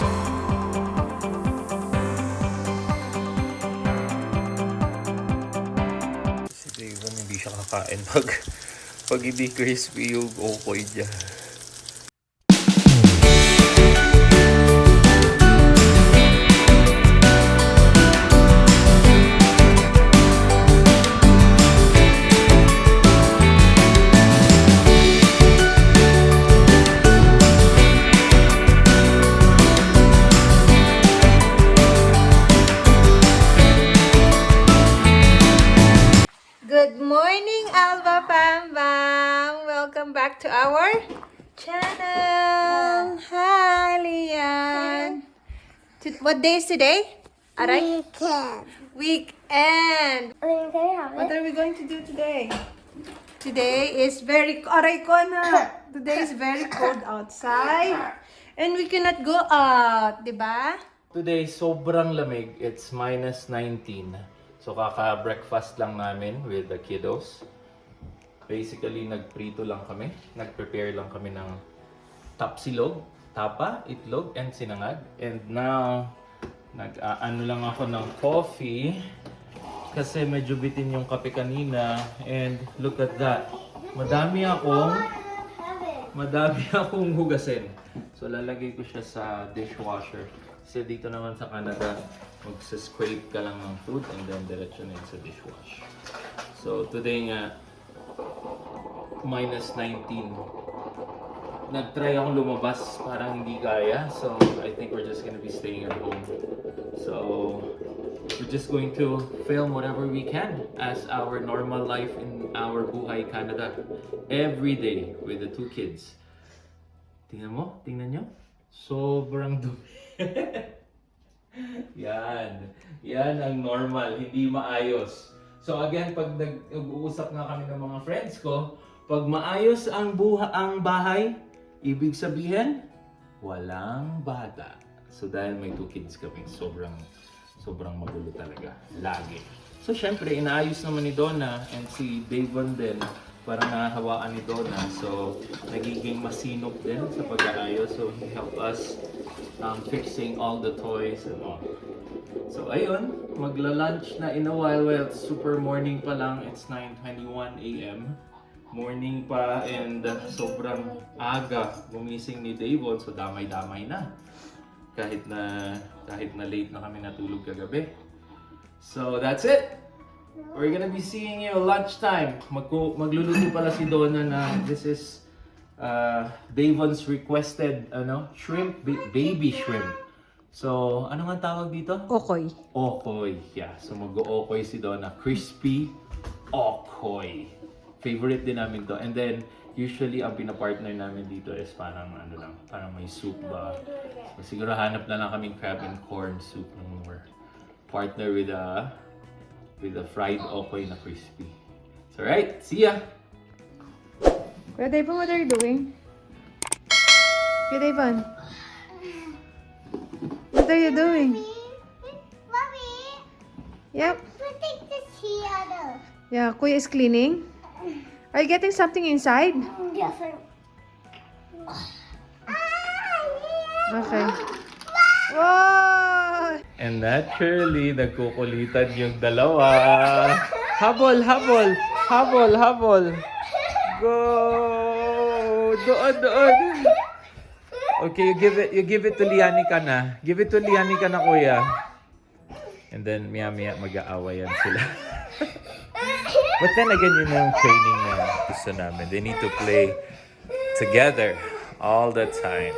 Si Devon hindi siya kakain pag hindi crispy yung okoy niya. Good morning, Alba Bam Bam! Welcome back to our channel. Hi, Lian. What day is today? Aray? Weekend. What are we going to do today? Today is very aray ko na. Today is very cold outside, and we cannot go out, di ba? Today, sobrang lamig. It's minus 19. So, kaka-breakfast lang namin with the kiddos. Basically, nagprito lang kami. Nag-prepare lang kami ng tapsilog, tapa, itlog, and sinangag. And now, ano lang ako ng coffee. Kasi medyo bitin yung kape kanina. And look at that. Madami akong hugasin. So, lalagay ko siya sa dishwasher. Kasi dito naman sa Canada, magsa-scrape ka lang ng food and then diretso na yun sa dishwash. So today nga, minus 19. Nag-try akong lumabas, parang hindi kaya. So I think we're just gonna be staying at home. So we're just going to film whatever we can as our normal life in our Buhay Canada. Every day with the two kids. Tingnan mo? Tingnan nyo? Sobrang dumi. Yan ang normal, hindi maayos. So again, pag nag-uusap nga kami ng mga friends ko, pag maayos ang bahay, ibig sabihin, walang bata. So dahil may two kids kami, sobrang magulo talaga, lagi. So syempre, inaayos naman ni Donna and si Devon din, parang nahahawaan ni Donna. So nagiging masinop din sa pag-aayos. So he helped us fixing all the toys and all. So ayun, magla-lunch na in a while. Well, it's super morning pa lang. It's 9:21 a.m. Morning pa and sobrang aga gumising ni Devon. So damay-damay na. Kahit na late na kami natulog kagabi. So that's it. We're gonna be seeing you lunchtime. Magluluto pala si Donna na this is Devon's requested shrimp, baby shrimp. So, ano nga tawag dito? Okoy. Okoy, yeah. So, mag-o-okoy si Donna. Crispy okoy. Favorite din namin to. And then, usually, ang pinapartner namin dito is parang parang may soup ba. So, siguro hanap na lang kaming crab and corn soup ng more. Partner with a fried okoy na crispy. So, alright, see ya! Kuya Devon, what are you doing? Kuya Devon, what are you doing? Mommy, Yep. take this here. Yeah, Kuya is cleaning. Are you getting something inside? Yes, Okay. Wow! And naturally, nagkukulitan yung dalawa. Habol! Go! Doon! Okay, you give it to Lianica na. Give it to Lianica na, kuya. And then, maya-maya mag-aawayan sila. But then again, yun yung training na gusto namin. They need to play together all the time.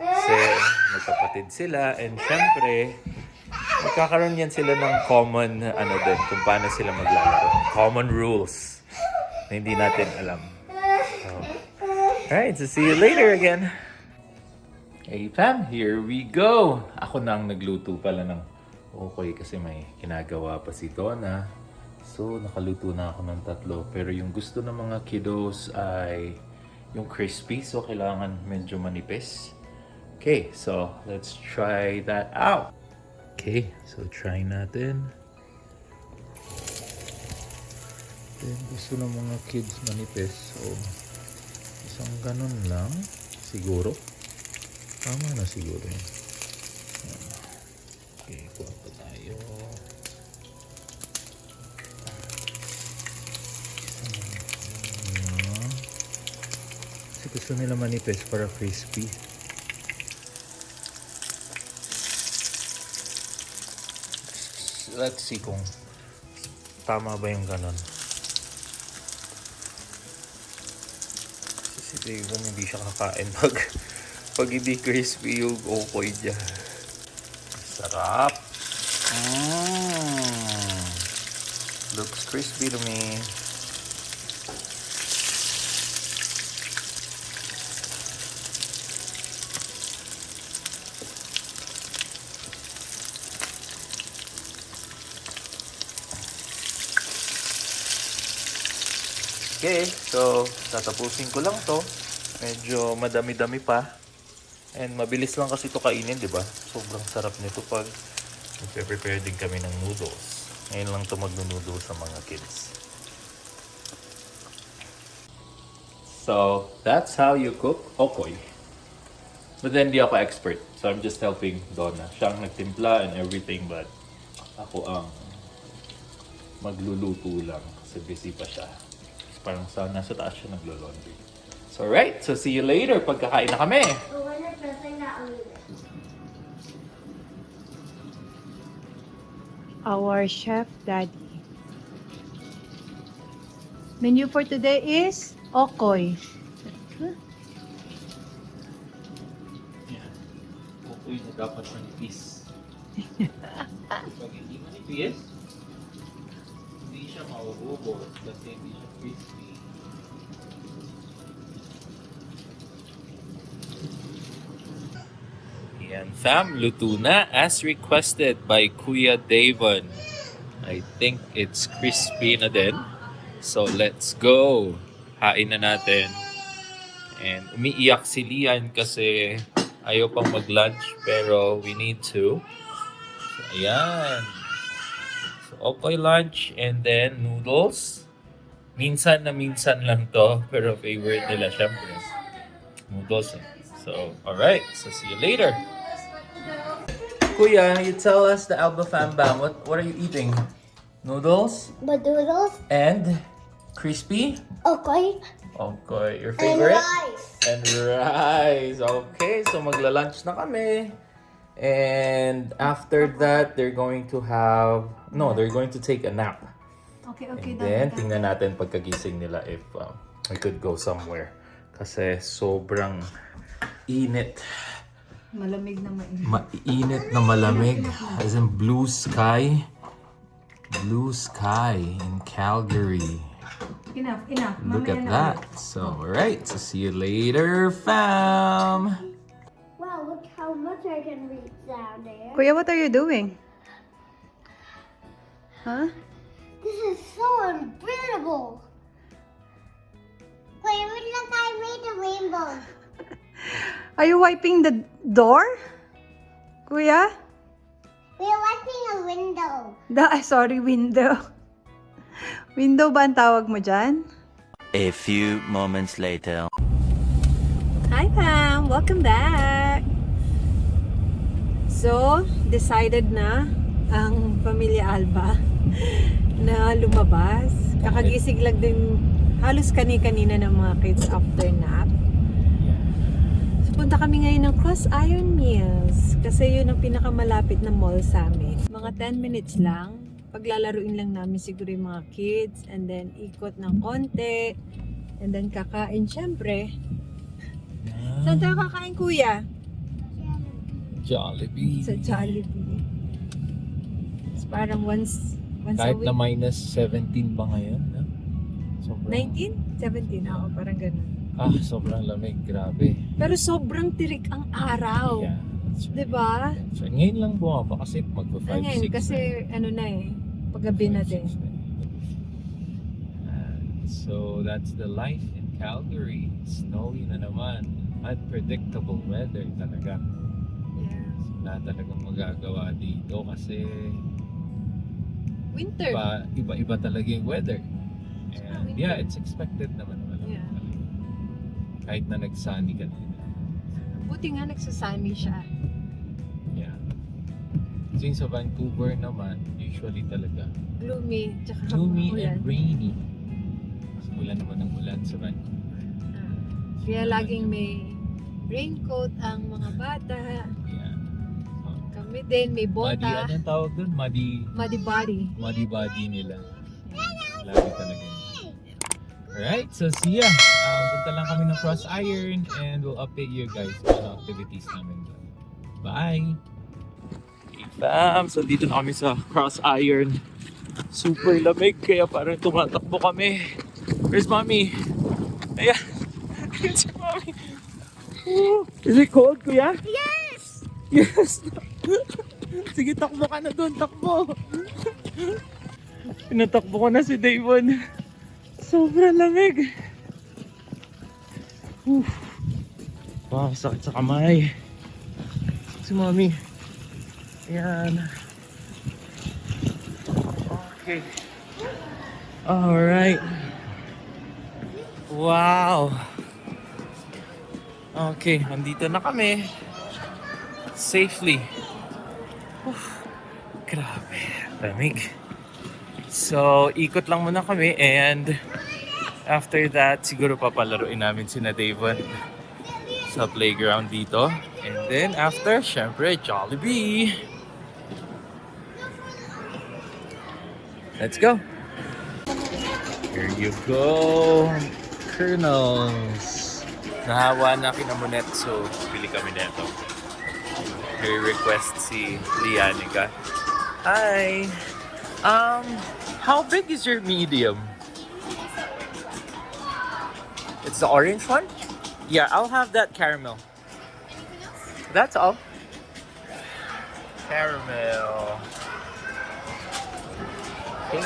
Kasi magkapatid sila and syempre, magkakaroon yan sila ng common din kung paano sila maglalaro. Common rules na hindi natin alam. So, alright, so see you later again. Hey Pam, here we go! Ako na ang nagluto pala ng okoy kasi may ginagawa pa si Donna. So, nakaluto na ako ng 3. Pero yung gusto ng mga kiddos ay yung crispy. So, kailangan medyo manipis. Okay, so let's try that out. Okay, so try natin. Then, gusto ng mga kids manipis. So, isang ganun lang. Siguro. Tama na siguro yun. Okay, kuha pa tayo. Kasi gusto nila manipis para crispy. Let's see kung tama ba yung ganon. Kasi si Devon hindi siya kakain pag hindi crispy yung okoy niya. Sarap. Looks crispy to me. Okay, so tatapusin ko lang to. Medyo madami-dami pa. And mabilis lang kasi ito kainin, di ba? Sobrang sarap nito pag nagpe-prepare din kami ng noodles. Ngayon lang ito magno-noodles sa mga kids. So, that's how you cook okoy. But then, di ako expert. So, I'm just helping Donna. Siya ang nagtimpla and everything, but ako ang magluluto lang kasi busy pa siya. Parang nasa taas siya naglo-laundry. So, alright. So, see you later pagkakain na kami. Our chef daddy. Menu for today is okoy. Yan. Okoy na dapat manipis. Pag hindi manipis, hindi siya mauubos kasi hindi siya crispy. Yan, fam, luto na as requested by Kuya Davon. I think it's crispy na din. So, let's go. Hain na natin. And umiiyak si Lian kasi ayaw pang mag-lunch pero we need to. So, ayan. So, okay lunch and then noodles. Minsan na minsan lang to pero favorite nila syempre. Noodles. So, alright. So, see you later. Kuya, you tell us the Alba Fam Bam. What are you eating? Noodles Noodles, and crispy? okay, Okay, your and favorite? rice. And rice. Okay, so magla-lunch na kami. And after that, they're going to take a nap. Okay, And then, tingnan natin pagkagising nila if we could go somewhere. Kasi sobrang init. Malamig na mainit. Mainit na malamig. As in blue sky. Blue sky in Calgary. Enough. Look at that. So, alright. So, see you later, fam. Wow, look how much I can reach down there. Kuya, what are you doing? Huh? This is so unbreathable. Wait, look, I made a rainbow. Are you wiping the door? Kuya? We're wiping a window. Sorry, window. Window ba ang tawag mo dyan? A few moments later. Hi, Pam! Welcome back! So, decided na ang Pamilya Alba na lumabas. Kakagising lang din halos kani-kanina ng mga kids after nap. So, punta kami ngayon ng Cross Iron Mills kasi yun ang pinakamalapit na mall sa amin. Mga 10 minutes lang. Paglalaruin lang namin siguro yung mga kids and then ikot ng konti and then kakain syempre. Saan tayo kakain, kuya? Jollibee. Sa Jollibee. It's parang once a Kahit week. na minus 17 pa ngayon. No? Sobrang, 19? 17 ako, parang ganun. sobrang lamig. Grabe. Pero sobrang tirik ang araw. Yeah. That's right. Diba? So, ngayon lang bumaba kasi magpa 5-6 Ngayon, kasi ano na eh, paggabi na din. So that's the life in Calgary. Snowy na naman. Unpredictable weather talaga. Yeah. Wala talagang magagawa dito kasi Winter. iba-iba talaga yung weather. And winter. yeah, it's expected naman. Yeah. Kahit na nag-sunny kanina. Buti nga nagsasunny siya. Yeah. So yung sa Vancouver naman, usually talaga Gloomy, tsaka gloomy ulan. and rainy. Mas ulan naman ang ulan sa Vancouver. Kaya laging may raincoat ang mga bata. Yeah. So, Kami din, may muddy, bota. anong tawag doon? Muddy body. Muddy body nila. Lagi talaga yun. Alright, so see ya. Punta lang kami ng Cross Iron and we'll update you guys on activities namin dyan. Bye! Hey fam, so dito na kami sa Cross Iron. Super lamig kaya parang tumatakbo kami. Where's mommy? Ayan! Ayan si mommy! Is it cold, kuya? Yes! Yes! Sige, takbo ka na doon, takbo! Pinatakbo ko na si Davon. Sobrang lamig. Wow, sakit sa kamay. Si mommy. Ayan. Okay. Alright. Wow. Okay, andito na kami. Safely. Grabe, lamig. So, ikot lang muna kami and after that, siguro papalaruin namin sina Davon sa playground dito. And then after, syempre, Jollibee. Let's go. Here you go. Kernels. Nahawa na kinamunet, so pili kami nito. Here request si Lianica. Hi. How big is your medium? It's the orange one? Yeah, I'll have that caramel. That's all. Caramel. Okay.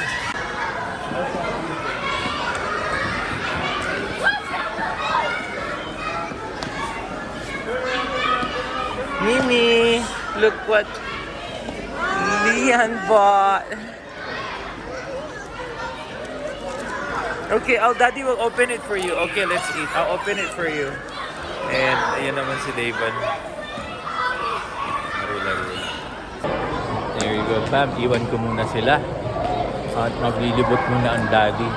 Mimi, look what Lian bought. Okay, Daddy will open it for you. Okay, let's eat. I'll open it for you. And ayan naman si Davon. Laro-laro. There you go, fam. Iwan ko muna sila. At maglilibot muna ang daddy.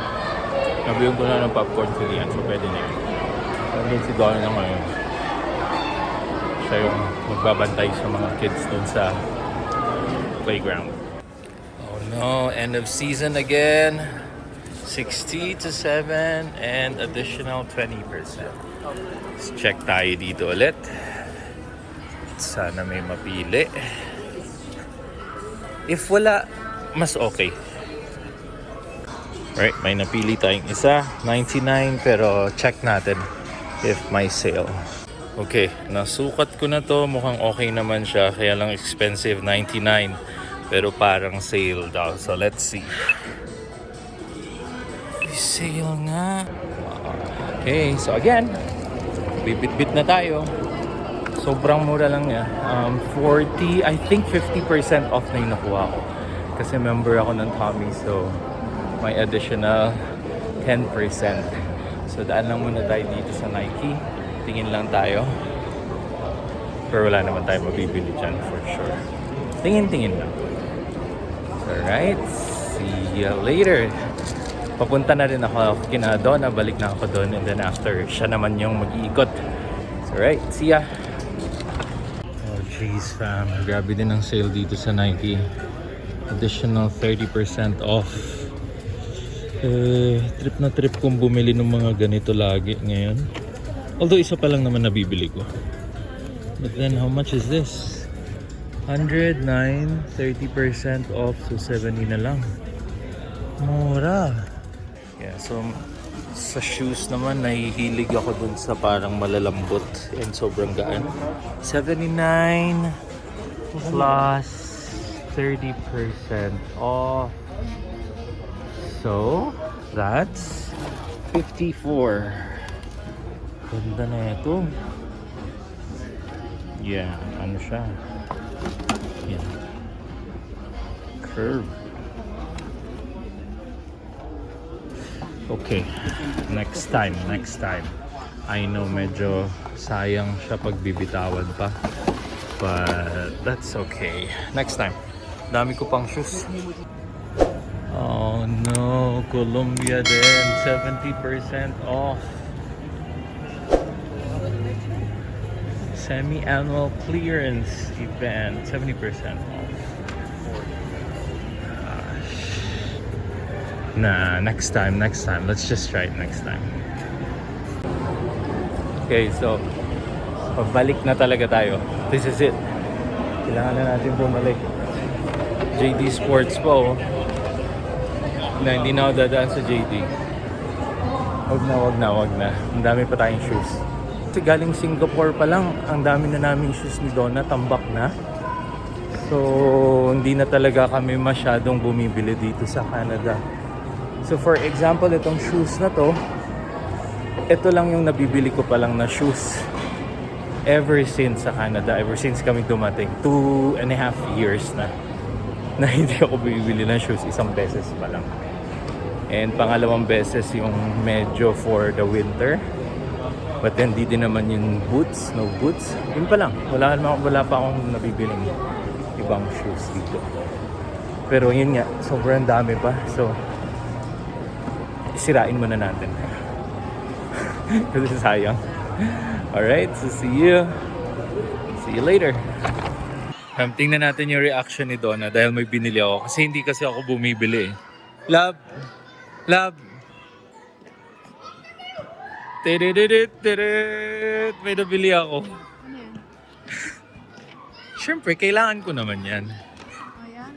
Nabiyong ko na ng popcorn si Lian, so pwede na yun. Nandun si Donna na ngayon. Siya yung magbabantay sa mga kids dun sa playground. Oh no, end of season again. 60 to 7 and additional 20%. Let's check tayo dito ulit. Sana may mapili. If wala, mas okay. Right, may napili tayong isa, 99, pero check natin if may sale. Okay, nasukat ko na to, mukhang okay naman siya, kaya lang expensive, 99, pero parang sale daw. So let's see. May sale nga. Okay, so again, bibit-bit na tayo. Sobrang mura lang niya. 40, I think 50% off na yung nakuha ko. Kasi member ako ng Tommy, so may additional 10%. So daan lang muna tayo dito sa Nike. Tingin lang tayo. Pero wala naman tayo mabibili dyan for sure. Tingin-tingin lang. Alright, see you later. Papunta na rin ako kina Donna, balik na ako doon, and then after, siya naman yung mag-iikot. So right, see ya! Oh jeez fam, grabe din ang sale dito sa Nike. Additional 30% off. Trip na trip kong bumili ng mga ganito lagi ngayon. Although isa pa lang naman nabibili ko. But then how much is this? 109, 30% off, so 70 na lang. Mura. Yeah, so sa shoes naman, nahihilig ako dun sa parang malalambot and sobrang gaan. 79 plus 30% off. So, that's 54. Ganda na ito. Yeah, ano siya? Yeah. Curve. Okay, next time. I know medyo sayang siya pag bibitawan pa. But that's okay. Next time. Dami ko pang shoes. Oh no, Columbia din. 70% off. Semi-annual clearance event. 70% off. Gosh. Nah, next time. Let's just try it next time. Okay, so pabalik na talaga tayo. This is it. Kailangan na natin bumalik. JD Sports po. Na hindi na ako dadaan sa JD. Wag na. Ang dami pa tayong shoes. Kasi galing Singapore pa lang, ang dami na namin shoes ni Donna, tambak na. So, hindi na talaga kami masyadong bumibili dito sa Canada. So, for example, itong shoes na to, ito lang yung nabibili ko pa lang na shoes ever since sa Canada, ever since kami dumating. 2.5 years na hindi ako bibili ng shoes, isang beses pa lang. And pangalawang beses yung medyo for the winter. But then di din naman yung boots, no boots. Yun pa lang, wala pa akong nabibiling ibang shoes dito. Pero yun nga, sobrang dami pa. So, sirain muna natin. Kasi sayang. Alright, so see you later. Tingnan natin yung reaction ni Donna dahil may binili ako. Kasi hindi kasi ako bumibili eh. Love! Tiririt! May nabili ako. Siyempre, kailangan ko naman yan.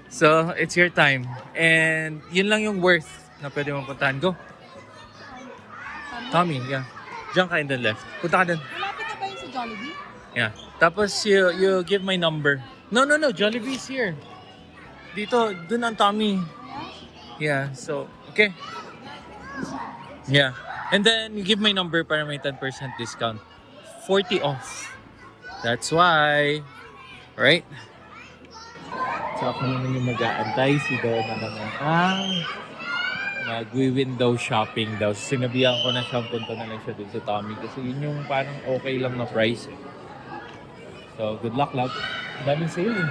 So, it's your time. And yun lang yung worth na pwede mong puntahan. Go! Tommy, yeah. Diyan ka in the left. Punta ka dun. Malapit na ba yung sa Jollibee? Yeah. Tapos you give my number. No. Jollibee's here. Dito, dun ang Tommy. Yeah, so, okay. Yeah. And then, you give my number para may 10% discount. 40 off. That's why. Right? So, ako naman yung mag-aantay. Si Donna naman. Mag-window shopping daw. Sinabihan ko na siya, punta na lang siya dun sa Tommy. Kasi yun yung parang okay lang na price. So, good luck, love. Daming sale eh.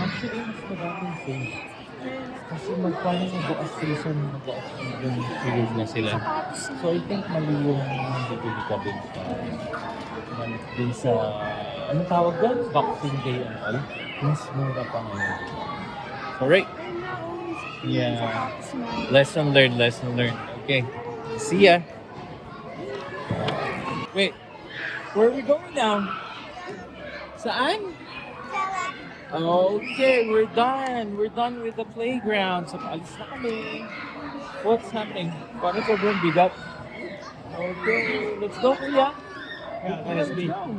Actually, mas madaming sale. Kasi magpaano yung bukas season, yung period na sila. So, I think mali yung bibili ka dun sa, anong tawag doon? Boxing Day and all. Mas mura pa ngayon. Alright. Yeah. Lesson learned. Okay. See ya. Wait. Where are we going now? Saan? Okay, we're done. We're done with the playground. So, alis na kami. What's happening? Parang sobrang bigat. Okay, let's go, kuya. Let's go.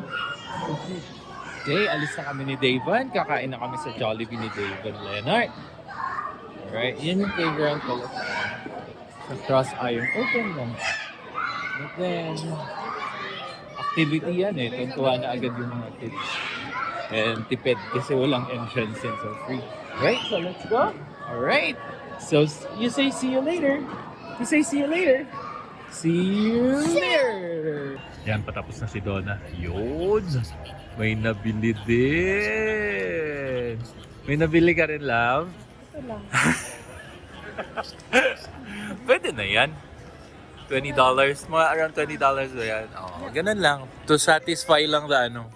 Okay, alis na kami ni Davon. Kakain na kami sa Jollibee ni Davon Leonard. Alright, yan yung playground ko. Sa Cross Iron. Open lang. But then, activity yan eh. Tuntuan na agad yung mga kids. And tipid kasi walang entrance and so free. Right, so let's go. Alright. So, you say see you later. You say see you later. See you later. Yan, patapos na si Donna. Yun. May nabili din. May nabili ka rin, love? Wala. Pwede na yan. $20. Mga around $20 ba yan? Oh, ganun lang. To satisfy lang the ano.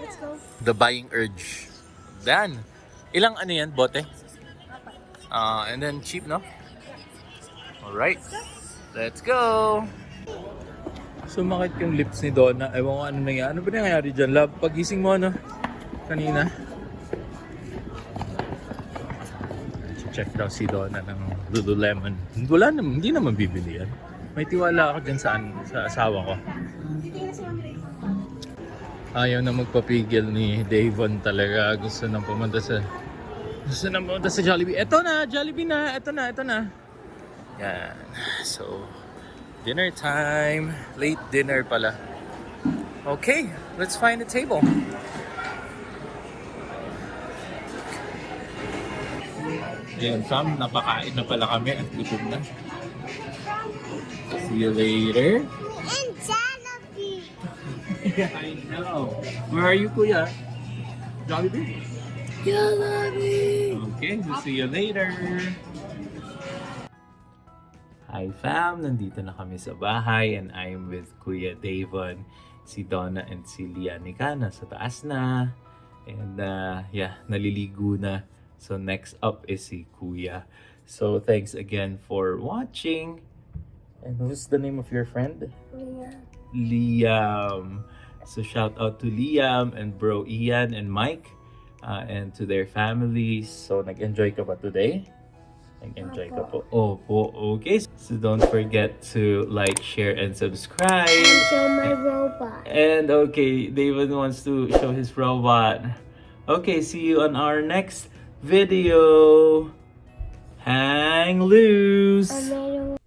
Let's go. The buying urge. Dan. Ilang ano yan, bote? And then cheap, no? Alright. Let's go! Sumakit yung lips ni Donna. Ewan ko ano nangyari. Ano ba nangyari dyan, love? Pagising mo, ano? Kanina. Check daw si Donna ng Lululemon. Wala naman, hindi naman bibili yan. May tiwala ako dyan sa asawa ko. Ayaw na magpapigil ni Davon talaga. Gusto nang pumunta sa Jollibee. Eto na, Jollibee na. Eto na. Yan. So, dinner time. Late dinner pala. Okay, let's find a table. Yan, Sam, napakain na pala kami at gutom na. See you later. And Jollibee. I know. Where are you, Kuya? Jollibee? Okay, so see you later. Hi fam, nandito na kami sa bahay and I'm with Kuya Davon, si Donna and si Lianica nasa taas na. And yeah, naliligo na. So next up is si Kuya. So thanks again for watching. And what's the name of your friend? Liam. So shout out to Liam and bro Ian and Mike and to their families. So nag-enjoy ka ba today? Nag-enjoy ka po. Opo, okay. So don't forget to like, share, and subscribe. Show my robot. And okay, David wants to show his robot. Okay, see you on our next video. Hang loose. I made a